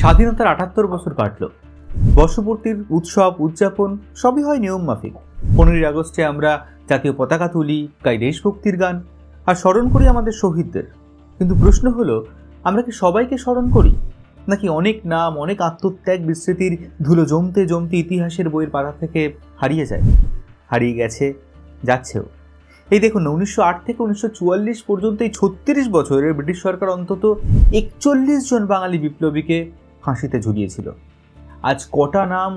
স্বাধীনতার ৭৮ বছর কাটল। বর্ষপূর্তির উৎসব উদযাপন সবই হয় নিয়ম মাফিক। ১৫ই আগস্টে আমরা জাতীয় পতাকা তুলি, গাই দেশভক্তির গান আর স্মরণ করি আমাদের শহীদদের। কিন্তু প্রশ্ন হলো, আমরা কি সবাইকে স্মরণ করি, নাকি অনেক নাম, অনেক আত্মত্যাগ বিস্মৃতির ধুলো জমতে জমতে ইতিহাসের বইয়ের পাতা থেকে হারিয়ে যায়, হারিয়ে গেছে, যাচ্ছেও। এই দেখুন, ১৯০৮ থেকে ১৯৪৪ পর্যন্ত এই ৩৬ বছরের ব্রিটিশ সরকার অন্তত ৪১ জন বাঙালি বিপ্লবীকে ফাঁসিতে ঝুলিয়েছিল। আজ কটা নাম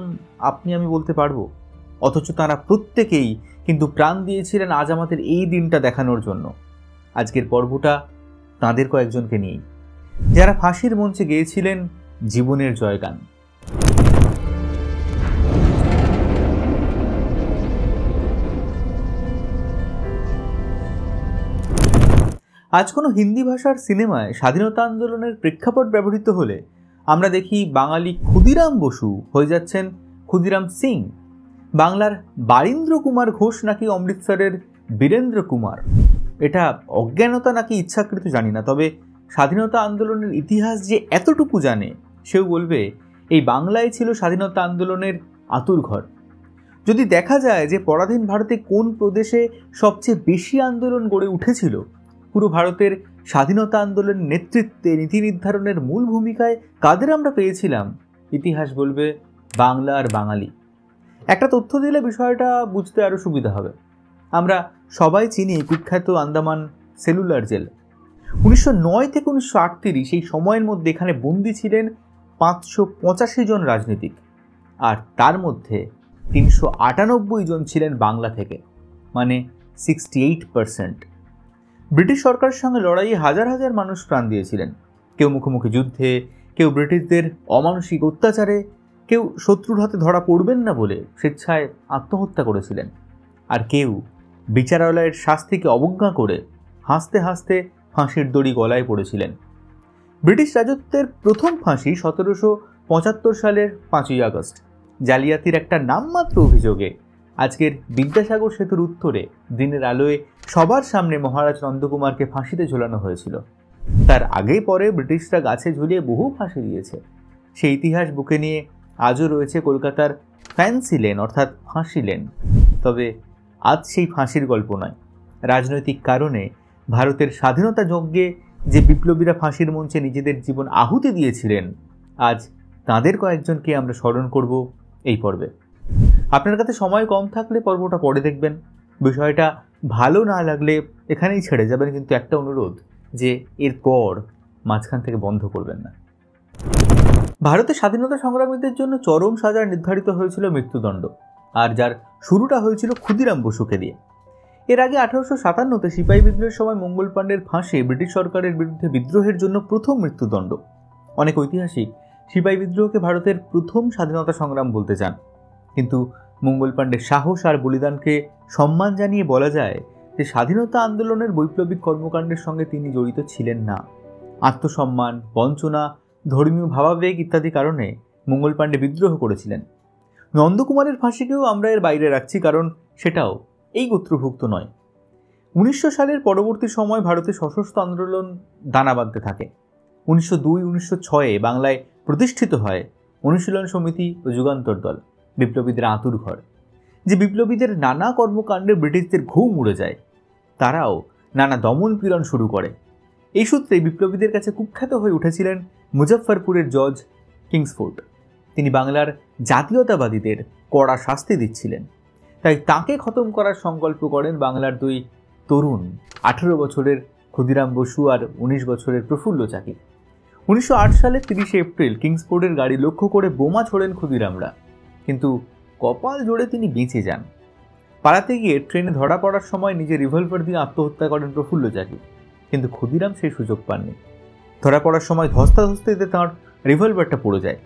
আপনি আমি বলতে পারবো, অথচ তারা প্রত্যেকেই কিন্তু প্রাণ দিয়েছিলেন আজ আমাদের এই দিনটা দেখানোর জন্য। আজকের পর্বটা তাঁদের কয়েকজনকে নিয়েই, যারা ফাঁসির মঞ্চে গেয়েছিলেন জীবনের জয়গান। আজ কোনো হিন্দি ভাষার সিনেমায় স্বাধীনতা আন্দোলনের প্রেক্ষাপট ব্যবহৃত হলে আমরা দেখি বাঙালি ক্ষুদিরাম বসু হয়ে যাচ্ছেন ক্ষুদিরাম সিং, বাংলার বারীন্দ্র কুমার ঘোষ নাকি অমৃতসরের বীরেন্দ্র কুমার। এটা অজ্ঞানতা নাকি ইচ্ছাকৃত জানি না, তবে স্বাধীনতা আন্দোলনের ইতিহাস যে এতটুকু জানে সেও বলবে এই বাংলায় ছিল স্বাধীনতা আন্দোলনের আঁতুড়ঘর। যদি দেখা যায় যে পরাধীন ভারতে কোন প্রদেশে সবচেয়ে বেশি আন্দোলন গড়ে উঠেছিল, পুরো ভারতের স্বাধীনতা আন্দোলনের নেতৃত্বে নীতি নির্ধারণের মূল ভূমিকায় কাদের আমরা পেয়েছিলাম, ইতিহাস বলবে বাংলা আর বাঙালি। একটা তথ্য দিলে বিষয়টা বুঝতে আরও সুবিধা হবে। আমরা সবাই চিনি কুখ্যাত আন্দামান সেলুলার জেল। ১৯০৯ থেকে ১৯৩৮ এই সময়ের মধ্যে এখানে বন্দী ছিলেন ৫৮৫ জন রাজনীতিক, আর তার মধ্যে ৩৯৮ জন ছিলেন বাংলা থেকে, মানে 68%। ব্রিটিশ সরকারের সঙ্গে লড়াইয়ে হাজার হাজার মানুষ প্রাণ দিয়েছিলেন। কেউ মুখোমুখি যুদ্ধে, কেউ ব্রিটিশদের অমানসিক অত্যাচারে, কেউ শত্রুর হাতে ধরা পড়বেন না বলে স্বেচ্ছায় আত্মহত্যা করেছিলেন, আর কেউ বিচারালয়ের শাস্তিকে অবজ্ঞা করে হাসতে হাসতে ফাঁসির দড়ি গলায় পড়েছিলেন। ব্রিটিশ রাজত্বের প্রথম ফাঁসি ১৭৭৫ সালের ৫ই আগস্ট জালিয়াতির একটা নামমাত্র অভিযোগে আজকের বিদ্যাসাগর সেতুর উত্তরে দিনের আলোয় সবার সামনে মহারাজ নন্দকুমারকে ফাঁসিতে ঝোলানো হয়েছিল। তার আগে পরে ব্রিটিশরা গাছে ঝুলিয়ে বহু ফাঁসি দিয়েছে। সেই ইতিহাস বুকে নিয়ে আজও রয়েছে কলকাতার ফ্যান্সি লেন, অর্থাৎ ফাঁসি লেন। তবে আজ সেই ফাঁসির গল্প নয়। রাজনৈতিক কারণে ভারতের স্বাধীনতা যজ্ঞে যে বিপ্লবীরা ফাঁসির মঞ্চে নিজেদের জীবন আহুতি দিয়েছিলেন, আজ তাঁদের কয়েকজনকে আমরা স্মরণ করব এই পর্বে। আপনার কাছে সময় কম থাকলে পর্বটা পরে দেখবেন। বিষয়টা ভালো না লাগলে এখানেই ছেড়ে যাবেন, কিন্তু একটা অনুরোধ যে এরপর মাঝখান থেকে বন্ধ করবেন না। ভারতের স্বাধীনতা সংগ্রামীদের জন্য চরম সাজা নির্ধারিত হয়েছিল মৃত্যুদণ্ড, আর যার শুরুটা হয়েছিল ক্ষুদিরাম বসুকে দিয়ে। এর আগে ১৮৫৭-তে সিপাহী বিদ্রোহের সময় মঙ্গল পাণ্ডের ফাঁসি ব্রিটিশ সরকারের বিরুদ্ধে বিদ্রোহের জন্য প্রথম মৃত্যুদণ্ড। অনেক ঐতিহাসিক সিপাহী বিদ্রোহকে ভারতের প্রথম স্বাধীনতা সংগ্রাম বলতে চান, কিন্তু মঙ্গল পাণ্ডের সাহস আর বলিদানকে সম্মান জানিয়ে বলা যায় যে স্বাধীনতা আন্দোলনের বৈপ্লবিক কর্মকাণ্ডের সঙ্গে তিনি জড়িত ছিলেন না। আত্মসম্মান, বঞ্চনা, ধর্মীয় ভাবাবেগ ইত্যাদি কারণে মঙ্গল পাণ্ডে বিদ্রোহ করেছিলেন। নন্দকুমারের ফাঁসিকেও আমরা এর বাইরে রাখছি, কারণ সেটাও এই গোত্রভুক্ত নয়। ১৯০০ সালের পরবর্তী সময় ভারতে সশস্ত্র আন্দোলন দানা বাঁধতে থাকে। ১৯০২-১৯০৬ বাংলায় প্রতিষ্ঠিত হয় অনুশীলন সমিতি ও যুগান্তর দল, বিপ্লবীদের আঁতুড়ঘর। যে বিপ্লবীদের নানা কর্মকাণ্ডে ব্রিটিশদের ঘুম উড়ে যায়, তারাও নানা দমন পীড়ন শুরু করে। এই সূত্রে বিপ্লবীদের কাছে কুখ্যাত হয়ে উঠেছিলেন মুজফ্ফরপুরের জজ কিংসফোর্ড। তিনি বাংলার জাতীয়তাবাদীদের কড়া শাস্তি দিচ্ছিলেন, তাই তাকে খতম করার সংকল্প করেন বাংলার দুই তরুণ, ১৮ বছরের ক্ষুদিরাম বসু আর ১৯ বছরের প্রফুল্ল চাকি। ১৯০৮ সালের ৩০ এপ্রিল কিংসফোর্ডের গাড়ি লক্ষ্য করে বোমা ছোড়েন ক্ষুদিরামরা, কিন্তু কপাল জোড়ে তিনি বেঁচে যান। পালাতে গিয়ে ট্রেনে ধরা পড়ার সময় নিজে রিভলভার দিয়ে আত্মহত্যা করেন প্রফুল্ল চাকি, কিন্তু ক্ষুদিরাম সেই সুযোগ পাননি। ধরা পড়ার সময় ধস্তাধস্তিতে তাঁর রিভলভারটা পড়ে যায়।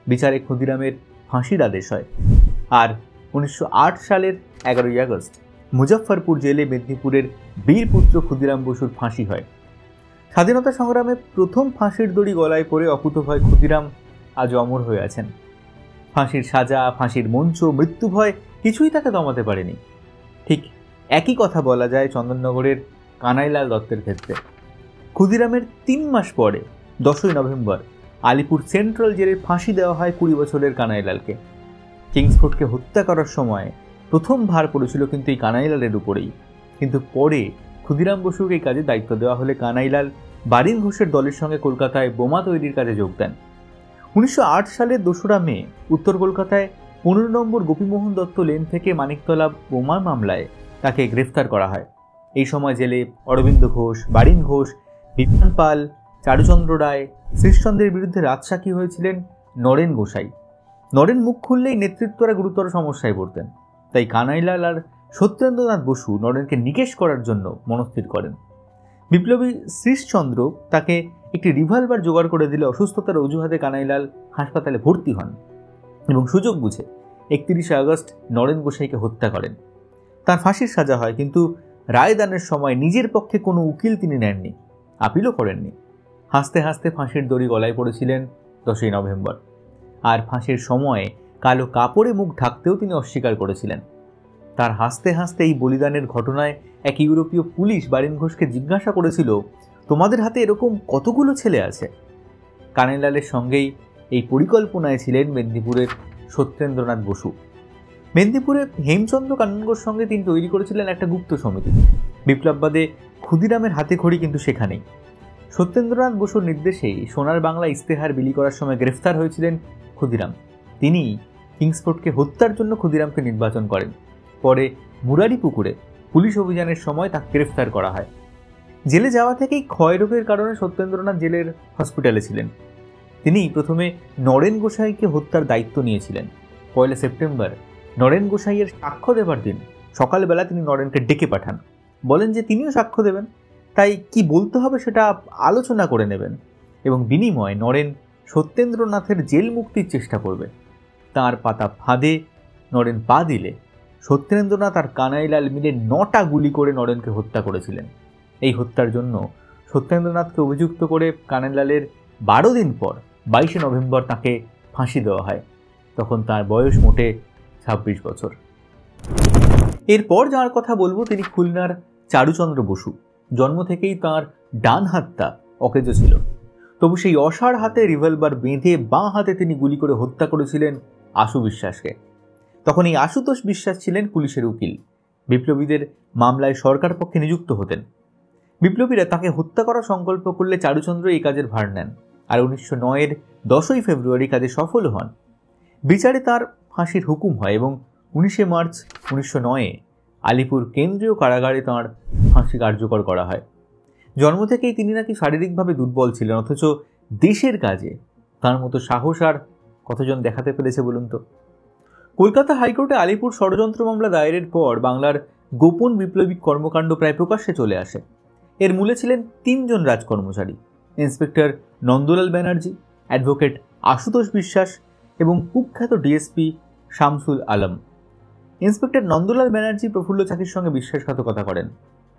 বিচারে ক্ষুদিরামের ফাঁসির আদেশ হয়। আর ১৯০৮ সালের ১১ই আগস্ট মুজফ্ফরপুর জেলে মেদিনীপুরের বীরপুত্র ক্ষুদিরাম বসুর ফাঁসি হয়। স্বাধীনতা সংগ্রামে প্রথম ফাঁসির দড়ি গলায় পরে অকুতোভয় ক্ষুদিরাম আজ অমর হয়ে আছেন। ফাঁসির সাজা, ফাঁসির মঞ্চ, মৃত্যু ভয় কিছুই তাকে দমাতে পারেনি। ঠিক একই কথা বলা যায় চন্দননগরের কানাইলাল দত্তের ক্ষেত্রে। ক্ষুদিরামের ৩ মাস পরে ১০ই নভেম্বর আলিপুর সেন্ট্রাল জেলে ফাঁসি দেওয়া হয় 20 বছরের কানাইলালকে। কিংসফোর্ডকে হত্যা করার সময় প্রথম ভার পড়েছিল কিন্তু এই কানাইলালের উপরেই। কিন্তু পরে ক্ষুদিরাম বসুকে এই কাজে দায়িত্ব দেওয়া হলে কানাইলাল বারিন ঘোষের দলের সঙ্গে কলকাতায় বোমা তৈরির কাজে যোগ দেন। 1908 সালের 2রা মে উত্তর কলকাতায় 15 নম্বর গোপীমোহন দত্ত লেন থেকে মানিকতলা বোমা মামলায় তাকে গ্রেফতার করা হয়। এই সময় জেলে অরবিন্দ ঘোষ, বারিন ঘোষ, বিমান পাল, চারুচন্দ্র রায়, শ্রীশচন্দ্রের বিরুদ্ধে রাজসাক্ষী হয়েছিলেন নরেন গোসাই। নরেন মুখ খুললেই নেতৃত্বরা গুরুতর সমস্যায় পড়তেন। তাই কানাইলাল আর সত্যেন্দ্রনাথ বসু নরেনকে নিকেশ করার জন্য মনস্থির করেন। বিপ্লবী শ্রীশচন্দ্র তাকে একটি রিভলভার জোগাড় করে দিলে অসুস্থতার অজুহাতে কানাইলাল হাসপাতালে ভর্তি হন এবং সুযোগ বুঝে 31 আগস্ট নরেন গোসাইকে হত্যা করেন। তার ফাঁসির সাজা হয়, কিন্তু রায়দানের সময় নিজের পক্ষে কোনো উকিল তিনি নেননি, আপিলও করেননি। হাসতে হাসতে ফাঁসির দড়ি গলায় পড়েছিলেন 10ই নভেম্বর। আর ফাঁসির সময়ে কালো কাপড়ে মুখ ঢাকতেও তিনি অস্বীকার করেছিলেন। তার হাসতে হাসতে এই বলিদানের ঘটনায় এক ইউরোপীয় পুলিশ বারিন ঘোষকে জিজ্ঞাসা করেছিল, তোমাদের হাতে এরকম কতগুলো ছেলে আছে? কানাইলালের সঙ্গেই এই পরিকল্পনায় ছিলেন মেদিনীপুরের সত্যেন্দ্রনাথ বসু। মেদিনীপুরে হেমচন্দ্র কাননগোর সঙ্গে তিনি তৈরি করেছিলেন একটা গুপ্ত সমিতি। বিপ্লববাদে ক্ষুদিরামের হাতে খড়ি কিন্তু সেখানেই। সত্যেন্দ্রনাথ বসুর নির্দেশেই সোনার বাংলা ইস্তেহার বিলি করার সময় গ্রেফতার হয়েছিলেন ক্ষুদিরাম। তিনি কিংসফোর্ডকে হত্যার জন্য ক্ষুদিরামকে নির্বাচন করেন। পরে মুরারিপুকুরে পুলিশ অভিযানের সময় তাকে গ্রেফতার করা হয়। জেলে যাওয়া থেকেই ক্ষয়রোগের কারণে সত্যেন্দ্রনাথ জেলের হসপিটালে ছিলেন। তিনি প্রথমে নরেন গোসাইকে হত্যার দায়িত্ব নিয়েছিলেন। 1 সেপ্টেম্বর নরেন গোসাইয়ের সাক্ষ্য দেবার দিন সকালবেলা তিনি নরেনকে ডেকে পাঠান, বলেন যে তিনিও সাক্ষ্য দেবেন, তাই কি বলতে হবে সেটা আলোচনা করে নেবেন এবং বিনিময়ে নরেন সত্যেন্দ্রনাথের জেল মুক্তির চেষ্টা করবে। তাঁর পাতা ফাঁদে নরেন পা দিলে সত্যেন্দ্রনাথ আর কানাইলাল মিলে 9টা গুলি করে নরেনকে হত্যা করেছিলেন। এই হত্যার জন্য সত্যেন্দ্রনাথকে অভিযুক্ত করে কানাইলালের 12 দিন পর 22 নভেম্বর তাকে ফাঁসি দেওয়া হয়। তখন তার বয়স মোটে 26 বছর। এরপর যার কথা বলবো তিনি খুলনার চারুচন্দ্র বসু। জন্ম থেকেই তাঁর ডান হাতটা অকেজো ছিল, তবু সেই অসাড় হাতে রিভলভার বেঁধে বাঁ হাতে তিনি গুলি করে হত্যা করেছিলেন আশু বিশ্বাসকে। তখন এই আশুতোষ বিশ্বাস ছিলেন পুলিশের উকিল। বিপ্লবীদের মামলায় সরকার পক্ষে নিযুক্ত হতেন। বিপ্লবীরা তাকে হত্যা করার সংকল্প করলে চারুচন্দ্র এই কাজের ভার নেন আর 1909-এর 10ই ফেব্রুয়ারি কাজে সফল হন। বিচারে তার ফাঁসির হুকুম হয় এবং 19শে মার্চ 1909-এ আলিপুর কেন্দ্রীয় কারাগারে তাঁর ফাঁসি কার্যকর করা হয়। জন্ম থেকেই তিনি নাকি শারীরিকভাবে দুর্বল ছিলেন, অথচ দেশের কাজে তার মতো সাহস আর কতজন দেখাতে পেরেছে বলুন তো। কলকাতা হাইকোর্টে আলিপুর ষড়যন্ত্র মামলা দায়েরের পর বাংলার গোপন বিপ্লবী কর্মকাণ্ড প্রায় প্রকাশ্যে চলে আসে। এর মূলে ছিলেন 3 জন রাজকর্মচারী, ইন্সপেক্টর নন্দলাল ব্যানার্জি, অ্যাডভোকেট আশুতোষ বিশ্বাস এবং কুখ্যাত ডিএসপি শামসুল আলম। ইন্সপেক্টর নন্দলাল ব্যানার্জি প্রফুল্ল চাকির সঙ্গে বিশ্বাসঘাতকতা করেন,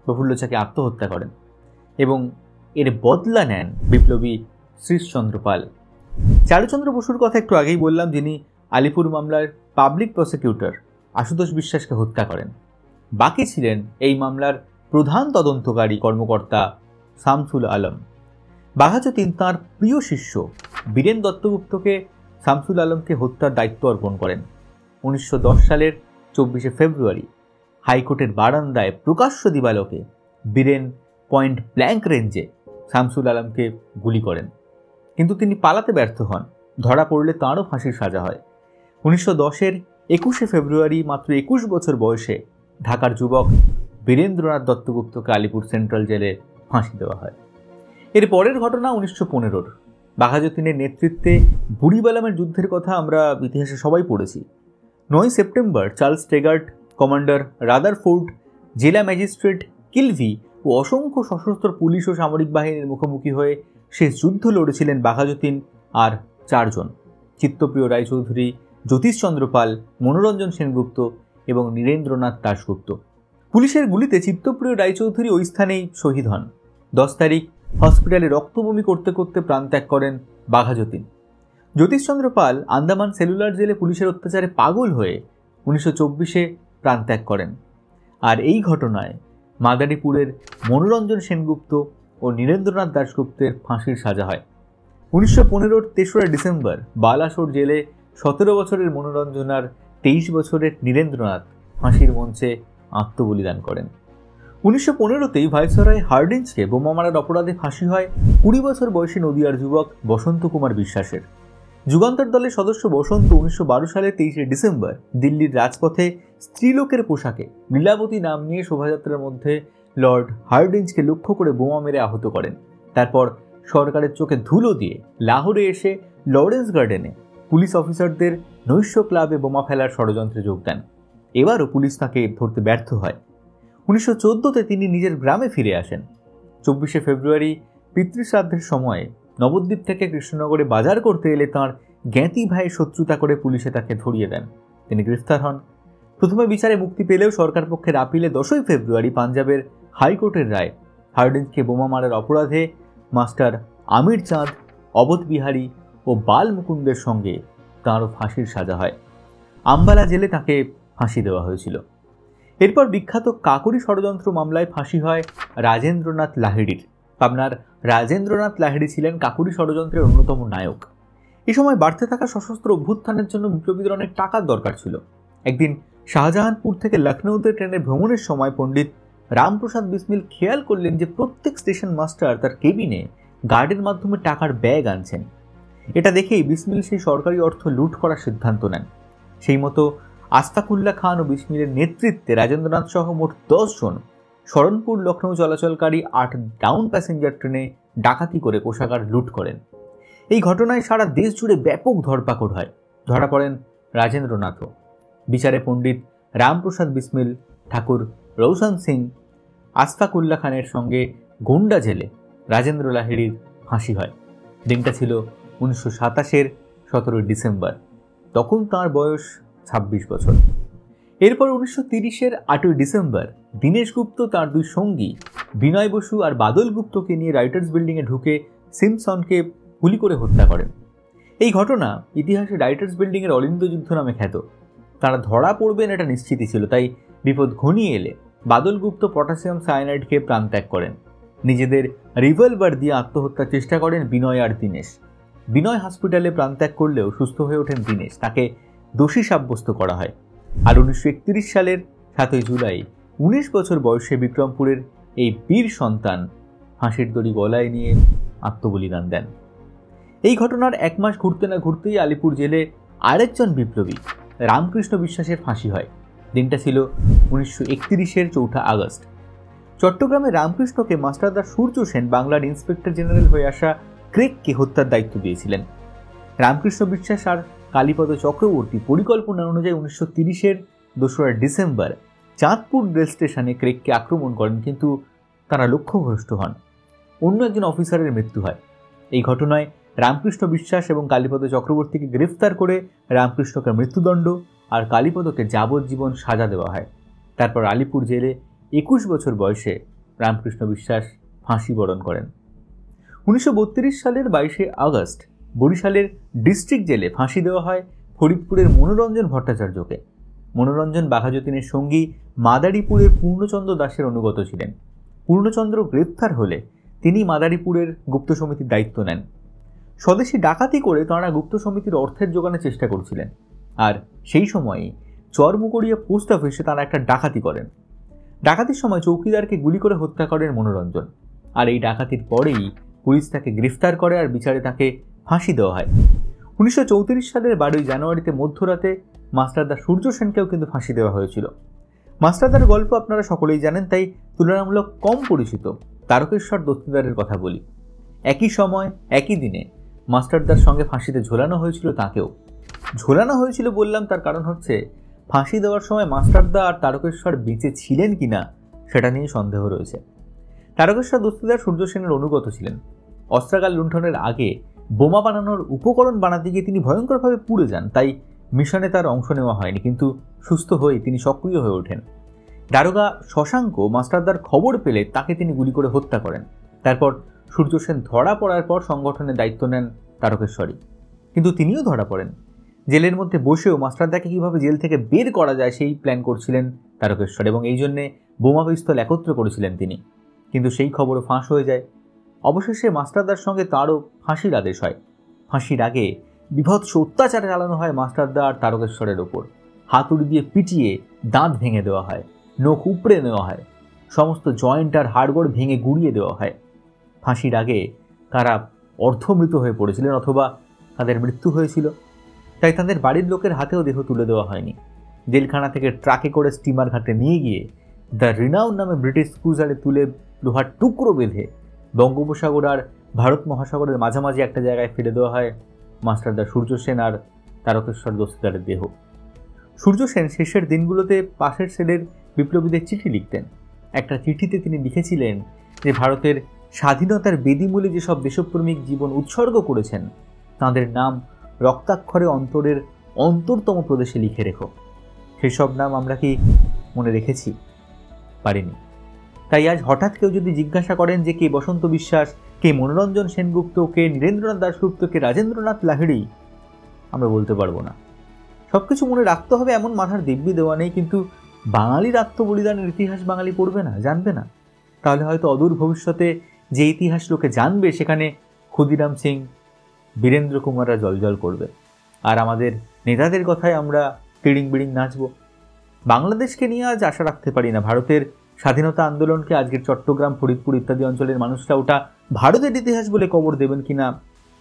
প্রফুল্ল চাকি আত্মহত্যা করেন এবং এর বদলা নেন বিপ্লবী শ্রীশচন্দ্র পাল। চারুচন্দ্র বসুর কথা একটু আগেই বললাম, যিনি আলিপুর মামলার পাবলিক প্রসিকিউটর আশুতোষ বিশ্বাসকে হত্যা করেন। বাকি ছিলেন এই মামলার প্রধান তদন্তকারী কর্মকর্তা শামসুল আলম। বাঘাযতীন তাঁর প্রিয় শিষ্য বীরেন দত্তগুপ্তকে শামসুল আলমকে হত্যার দায়িত্ব অর্পণ করেন। 1910 সালের 24শে ফেব্রুয়ারি হাইকোর্টের বারান্দায় প্রকাশ্য দিবালোকে বীরেন পয়েন্ট ব্ল্যাঙ্ক রেঞ্জে শামসুল আলমকে গুলি করেন, কিন্তু তিনি পালাতে ব্যর্থ হন। ধরা পড়লে তাঁরও ফাঁসির সাজা হয়। 1910-এর 21শে ফেব্রুয়ারি মাত্র 21 বছর বয়সে ঢাকার যুবক বীরেন্দ্রনাথ দত্তগুপ্তকে আলিপুর সেন্ট্রাল জেলে ফাঁসি দেওয়া হয়। এর পরের ঘটনা 1915-র। বাঘাযতীনের নেতৃত্বে বুড়িবালামের যুদ্ধের কথা আমরা ইতিহাসে সবাই পড়েছি। 9 September Charles Tegart, commander Rutherford, জেলা ম্যাজিস্ট্রেট কিলভি ও অসংখ্য সশস্ত্র পুলিশ ও সামরিক বাহিনীর মুখোমুখি হয়ে শেষ যুদ্ধ লড়েছিলেন বাঘাযতীন আর 4 জন, চিত্তপ্রিয় রায়চৌধুরী, জ্যোতিষচন্দ্র পাল, মনোরঞ্জন সেনগুপ্ত এবং নীরেন্দ্রনাথ দাশগুপ্ত। পুলিশের গুলিতে চিত্তপ্রিয় রায়চৌধুরী ওই স্থানেই শহীদ হন। 10 তারিখ হসপিটালে রক্তবমি করতে করতে প্রাণত্যাগ করেন বাঘাযতীন। জ্যোতিষচন্দ্র পাল আন্দামান সেলুলার জেলে পুলিশের অত্যাচারে পাগল হয়ে 1924-এ প্রাণত্যাগ করেন। আর এই ঘটনায় মাদারীপুরের মনোরঞ্জন সেনগুপ্ত ও নীরেন্দ্রনাথ দাশগুপ্তের ফাঁসির সাজা হয়। 1915 তেসরা ডিসেম্বর বালাসোর জেলে 17 বছরের মনোরঞ্জন আর 23 বছরের নীরেন্দ্রনাথ ফাঁসির মঞ্চে আত্মবলিদান করেন। 1915তেই ভাইসরয় হার্ডিঞ্জকে বোমা মারার অপরাধে ফাঁসি হয় 20 বছর বয়সী নদিয়ার যুবক বসন্ত কুমার বিশ্বাসের। যুগান্তর দলের সদস্য বসন্ত 1912 সালের 23শে ডিসেম্বর দিল্লির রাজপথে স্ত্রীলোকের পোশাকে লীলাবতী নাম নিয়ে শোভাযাত্রার মধ্যে লর্ড হার্ডিঞ্জকে লক্ষ্য করে বোমা মেরে আহত করেন। তারপর সরকারের চোখে ধুলো দিয়ে লাহোরে এসে লরেন্স গার্ডেনে পুলিশ অফিসারদের নৈশ ক্লাবে বোমা ফেলার ষড়যন্ত্রে যোগ দেন। এবারও পুলিশ তাকে ধরতে ব্যর্থ হয়। 1914তে তিনি নিজের গ্রামে ফিরে আসেন। 24শে ফেব্রুয়ারি পিতৃশ্রাদ্ধের সময়ে নবদ্বীপ থেকে কৃষ্ণনগরে বাজার করতে এলে তাঁর জ্ঞাতি ভাই শত্রুতা করে পুলিশে তাকে ধরিয়ে দেন। তিনি গ্রেফতার হন। প্রথমে বিচারে মুক্তি পেলেও সরকার পক্ষের আপিলে 10ই ফেব্রুয়ারি পাঞ্জাবের হাইকোর্টের রায় হার্ডিঞ্জকে বোমা মারার অপরাধে মাস্টার আমির চাঁদ, অবধ বিহারী ও বাল মুকুন্দের সঙ্গে তাঁরও ফাঁসির সাজা হয়। আম্বালা জেলে তাকে ফাঁসি দেওয়া হয়েছিল। এরপর বিখ্যাত কাকরি ষড়যন্ত্র মামলায় ফাঁসি হয় রাজেন্দ্রনাথ লাহিড়ির। পাবনার রাজেন্দ্রনাথ লাহিড়ি ছিলেন কাকরি ষড়যন্ত্রের অন্যতম নায়ক। এ সময় বাড়তে থাকা সশস্ত্র অভ্যুত্থানের জন্য বিপ্লবীদের অনেক টাকার দরকার ছিল। একদিন শাহজাহানপুর থেকে লখনৌতে ট্রেনে ভ্রমণের সময় পণ্ডিত রামপ্রসাদ বিসমিল খেয়াল করলেন যে প্রত্যেক স্টেশন মাস্টার তার কেবিনে গার্ডের মাধ্যমে টাকার ব্যাগ আনছেন। এটা দেখেই বিসমিল সেই সরকারি অর্থ লুট করার সিদ্ধান্ত নেন। সেই মতো আস্তাকুল্লা খান ও বিসমিলের নেতৃত্বে রাজেন্দ্রনাথ সহ মোট 10 জন শরণপুর লখনৌ চলাচলকারী 8 ডাউন প্যাসেঞ্জার ট্রেনে ডাকাতি করে কোষাগার লুট করেন। এই ঘটনায় সারা দেশ জুড়ে ব্যাপক ধরপাকড় হয়। ধরা পড়েন রাজেন্দ্রনাথও। বিচারে পণ্ডিত রামপ্রসাদ বিসমিল, ঠাকুর রৌশন সিং, আস্তাকুল্লা খানের সঙ্গে গোন্ডা জেলে রাজেন্দ্র লাহিড়ির ফাঁসি হয়। দিনটা ছিল 1927-এর 17 ডিসেম্বর। তখন তাঁর বয়স 26 বছর। এরপর 1930-এর 8ই ডিসেম্বর দীনেশ গুপ্ত তাঁর 2 সঙ্গী বিনয় বসু আর বাদল গুপ্তকে নিয়ে রাইটার্স বিল্ডিংয়ে ঢুকে সিমসনকে গুলি করে হত্যা করেন। এই ঘটনা ইতিহাসে রাইটার্স বিল্ডিংয়ের অলিন্দ যুদ্ধ নামে খ্যাত। তারা ধরা পড়বেন এটা নিশ্চিতই ছিল, তাই বিপদ ঘনিয়ে এলে বাদল গুপ্ত পটাশিয়াম সায়ানাইড খেয়ে প্রাণত্যাগ করেন। নিজেদের রিভলভার দিয়ে আত্মহত্যার চেষ্টা করেন বিনয় আর দীনেশ। বিনয় হসপিটালে প্রাণত্যাগ করলেও সুস্থ হয়ে ওঠেন দীনেশ। তাকে দোষী সাব্যস্ত করা হয়। আর 1931 সালের 7ই জুলাই 19 বছর বয়সে বিক্রমপুরের এই বীর সন্তান ফাঁসির দড়ি গলায় নিয়ে আত্মবলিদান দেন। এই ঘটনার 1 মাস ঘুরতে না ঘুরতেই আলিপুর জেলে আরেকজন বিপ্লবী রামকৃষ্ণ বিশ্বাসের ফাঁসি হয়। দিনটা ছিল 1931-এর 4 আগস্ট। চট্টগ্রামে রামকৃষ্ণকে মাস্টারদা সূর্য সেন বাংলার ইন্সপেক্টর জেনারেল হয়ে আসা ক্রেগকে হত্যার দায়িত্ব দিয়েছিলেন। রামকৃষ্ণ বিশ্বাস আর কালীপদ চক্রবর্তী পরিকল্পনা অনুযায়ী 1930-এর 2রা ডিসেম্বর চাঁদপুর রেল স্টেশনে ক্রেগকে আক্রমণ করেন, কিন্তু তারা লক্ষ্যভ্রষ্ট হন। অন্য একজন অফিসারের মৃত্যু হয়। এই ঘটনায় রামকৃষ্ণ বিশ্বাস এবং কালীপদ চক্রবর্তীকে গ্রেফতার করে রামকৃষ্ণকে মৃত্যুদণ্ড আর কালীপদকে যাবজ্জীবন সাজা দেওয়া হয়। তারপর আলিপুর জেলে 21 বছর বয়সে রামকৃষ্ণ বিশ্বাস ফাঁসি বরণ করেন। 1932 সালের 22শে আগস্ট বরিশালের ডিস্ট্রিক্ট জেলে ফাঁসি দেওয়া হয় ফরিদপুরের মনোরঞ্জন ভট্টাচার্যকে। মনোরঞ্জন বাঘাযতীনের সঙ্গী মাদারীপুরের পূর্ণচন্দ্র দাসের অনুগত ছিলেন। পূর্ণচন্দ্র গ্রেফতার হলে তিনি মাদারীপুরের গুপ্ত সমিতির দায়িত্ব নেন। স্বদেশী ডাকাতি করে তাঁরা গুপ্ত সমিতির অর্থের জোগানের চেষ্টা করছিলেন। আর সেই সময়ই চরমুকড়িয়া পোস্ট অফিসে তাঁরা একটা ডাকাতি করেন। ডাকাতির সময় চৌকিদারকে গুলি করে হত্যা করেন মনোরঞ্জন। আর এই ডাকাতির পরেই পুলিশ তাকে গ্রেফতার করে আর বিচারে তাকে ফাঁসি দেওয়া হয়। 1934 সালের 12ই জানুয়ারিতে মধ্যরাতে মাস্টারদা সূর্য সেনকেও কিন্তু ফাঁসি দেওয়া হয়েছিল। মাস্টারদার গল্প আপনারা সকলেই জানেন, তাই তুলনামূলক কম পরিচিত তারকেশ্বর দস্তিদারের কথা বলি। একই সময় একই দিনে মাস্টারদার সঙ্গে ফাঁসিতে ঝোলানো হয়েছিল তাকেও। ঝোলানো হয়েছিল বললাম, তার কারণ হচ্ছে ফাঁসি দেওয়ার সময় মাস্টারদা আর তারকেশ্বর বেঁচে ছিলেন কিনা সেটা নিয়ে সন্দেহ রয়েছে। তারকেশ্বর দস্তিদার সূর্য সেনের অনুগত ছিলেন। অস্ত্রাগার লুণ্ঠনের আগে বোমা বানানোর উপকরণ বানাতে গিয়ে তিনি ভয়ঙ্করভাবে পুড়ে যান, তাই মিশনে তার অংশ নেওয়া হয়নি, কিন্তু সুস্থ হয়ে তিনি সক্রিয় হয়ে ওঠেন। দারোগা শশাঙ্ক মাস্টারদার খবর পেলে তাকে তিনি গুলি করে হত্যা করেন। তারপর সূর্য সেন ধরা পড়ার পর সংগঠনের দায়িত্ব নেন তারকেশ্বরী, কিন্তু তিনিও ধরা পড়েন। জেলের মধ্যে বসেও মাস্টারদাকে কীভাবে জেল থেকে বের করা যায় সেই প্ল্যান করছিলেন তারকেশ্বর, এবং এই জন্যে বোমা পিস্তল একত্র করেছিলেন তিনি। কিন্তু সেই খবরও ফাঁস হয়ে যায়। অবশেষে মাস্টারদার সঙ্গে তারও ফাঁসির আদেশ হয়। ফাঁসির আগে বিভৎস অত্যাচার চালানো হয় মাস্টারদা আর তারকেশ্বরের ওপর। হাতুড়ি দিয়ে পিটিয়ে দাঁত ভেঙে দেওয়া হয়, নখ উপড়ে নেওয়া হয়, সমস্ত জয়েন্ট আর হাড়গোড় ভেঙে গুঁড়িয়ে দেওয়া হয়। ফাঁসির আগে তারা অর্ধমৃত হয়ে পড়েছিলেন অথবা তাদের মৃত্যু হয়েছিল, তাই তাদের বাড়ির লোকের হাতেও দেহ তুলে দেওয়া হয়নি। জেলখানা থেকে ট্রাকে করে স্টিমার ঘাটে নিয়ে গিয়ে দ্য রিনাউন নামে ব্রিটিশ ক্রুজারে তুলে লোহার টুকরো বেঁধে বঙ্গোপসাগর আর ভারত মহাসাগরের মাঝামাঝি একটা জায়গায় ফেলে দেওয়া হয় মাস্টারদা সূর্য সেন আর তারকেশ্বর দস্তিদারের দেহ। সূর্য সেন শেষের দিনগুলোতে পাশের সেলের বিপ্লবীদের চিঠি লিখতেন। একটা চিঠিতে তিনি লিখেছিলেন যে ভারতের স্বাধীনতার বেদিমূলে যেসব দেশপ্রেমিক জীবন উৎসর্গ করেছেন তাঁদের নাম রক্তাক্ষরে অন্তরের অন্তরতম প্রদেশে লিখে রেখো। সেসব নাম আমরা কি মনে রেখেছি? পারিনি। তাই আজ হঠাৎ কেউ যদি জিজ্ঞাসা করেন যে কে বসন্ত বিশ্বাস, কে মনোরঞ্জন সেনগুপ্ত, কে নীরেন্দ্রনাথ দাশগুপ্ত, কে রাজেন্দ্রনাথ লাহিড়ী, আমরা বলতে পারবো না। সবকিছু মনে রাখতে হবে এমন মাথার দিব্যি দেওয়া নেই, কিন্তু বাঙালির আত্মবলিদানের ইতিহাস বাঙালি পড়বে না, জানবে না। তাহলে হয়তো অদূর ভবিষ্যতে যে ইতিহাস লোকে জানবে সেখানে ক্ষুদিরাম সিং, বীরেন্দ্র কুমাররা জলজল করবে, আর আমাদের নেতাদের কথায় আমরা টিড়িং বিড়িং নাচব। বাংলাদেশকে নিয়ে আজ আশা রাখতে পারি না। ভারতের স্বাধীনতা আন্দোলনকে আজকের চট্টগ্রাম, ফরিদপুর ইত্যাদি অঞ্চলের মানুষরা ওটা ভারতের ইতিহাস বলে কবর দেবেন কিনা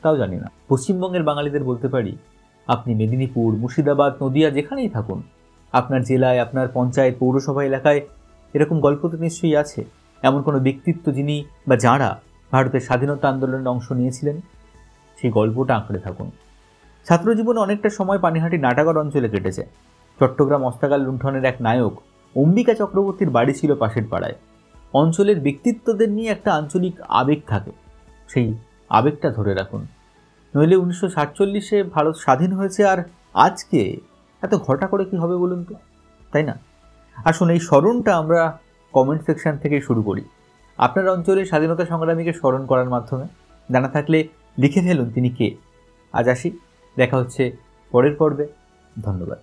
তাও জানি না। পশ্চিমবঙ্গের বাঙালিদের বলতে পারি, আপনি মেদিনীপুর, মুর্শিদাবাদ, নদিয়া যেখানেই থাকুন, আপনার জেলায়, আপনার পঞ্চায়েত, পৌরসভা এলাকায় এরকম গল্প তো নিশ্চয়ই আছে। এমন কোনো ব্যক্তিত্ব যিনি বা যাঁরা ভারতের স্বাধীনতা আন্দোলনের অংশ নিয়েছিলেন, সেই গল্পটা আঁকড়ে থাকুন। ছাত্রজীবনে অনেকটা সময় পানিহাটি নাটাগড় অঞ্চলে কেটেছে। চট্টগ্রাম অস্তাগার লুণ্ঠনের এক নায়ক অম্বিকা চক্রবর্তীর বাড়ি ছিল পাশের পাড়ায়। অঞ্চলের ব্যক্তিত্বদের নিয়ে একটা আঞ্চলিক আবেগ থাকে, সেই আবেগটা ধরে রাখুন। নইলে 1947-এ ভারত স্বাধীন হয়েছে, আর আজকে এত ঘটা করে কি হবে বলুন তো, তাই না? আসুন এই স্মরণটা আমরা কমেন্ট সেকশন থেকেই শুরু করি। আপনার অঞ্চলের স্বাধীনতা সংগ্রামীকে স্মরণ করার মাধ্যমে। জানা থাকলে লিখে ফেলুন তিনি কে। আজ আসি, দেখা হচ্ছে পরের পর্বে। ধন্যবাদ।